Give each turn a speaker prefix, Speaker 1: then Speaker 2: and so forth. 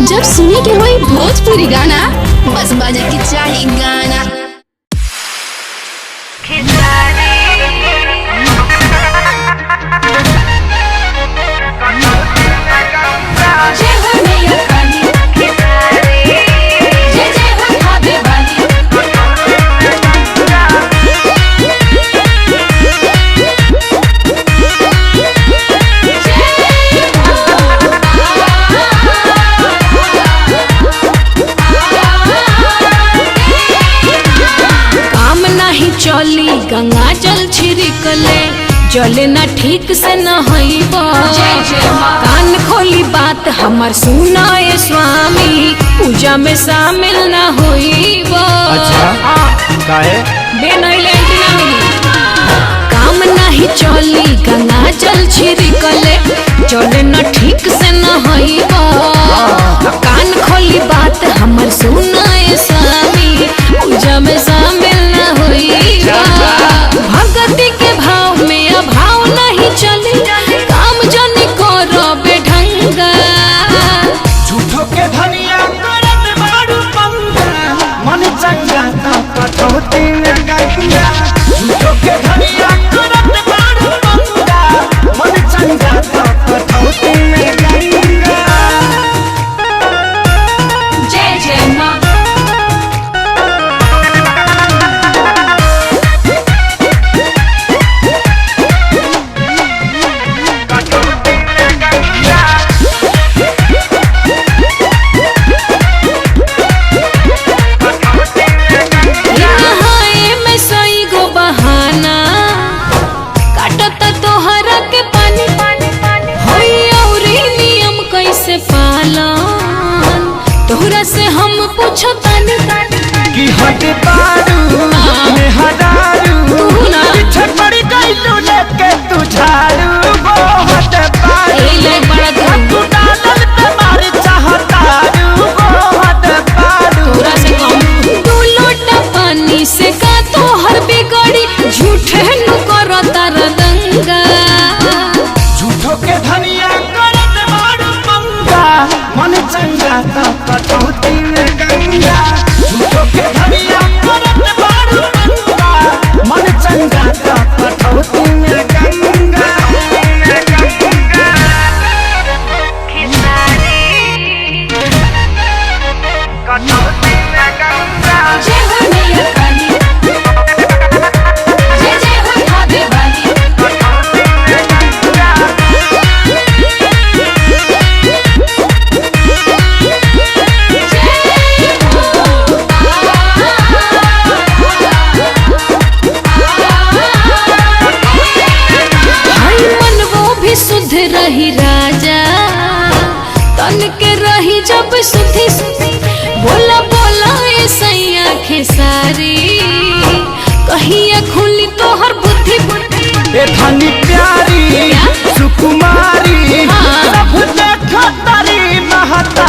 Speaker 1: जब सुने के होई भोजपुरी गाना बस बजे के चाही गाना।
Speaker 2: चली गंगा जल छिड़कले जले ना ठीक से न हईबा। कान खोली बात हमार सुनाए स्वामी, पूजा में शामिल न होईबा।
Speaker 3: अच्छा काहे?
Speaker 2: काम नहीं चली गंगा जल छिड़कले जले न ठीक से न हईबा। कान खोली बात हमार सुनाए स्वामी, पूजा में शामिल न होईबा। भगती के भाव में अभाव नहीं चले, काम जनी करो बेढंगा।
Speaker 3: झूठो के धनिया करत बारू पंगा, मन चंगा तो कटौती में गंगा। झूठो के धनिया करत बारू पंगा, मन चंगा तो कटौती में गंगा।
Speaker 2: जय जय माँ। तोहरा से हम पूछो तानी
Speaker 3: कि हट बारू में हदारू, पीछे पड़ी गई तू लेके तू झाड़ू। वो हट बारू तू डालल पे मार चाहतारू। वो हट बारू
Speaker 2: तोहरा से कम। तू लोटा पानी से का तोहर बिगड़ी, झूठे नु करो तार दंगा।
Speaker 3: झूठो के धनिया करत बारू पंगा, मन चंगा तो कटौती में गंगा। झूठो के धनिया करत बारू पंगा, मन चंगा तो कटौती में गंगा।
Speaker 2: जय हो मैया काली, जय जय हो भाभी वाली। शुद्ध रही राजा तन के रही जब सुधी। बोला बोला सैया खेसारी, कहिया खुली तोहर बुद्धि।
Speaker 3: ए धनी प्यारी सुकुमारी, सब देखो तारी महत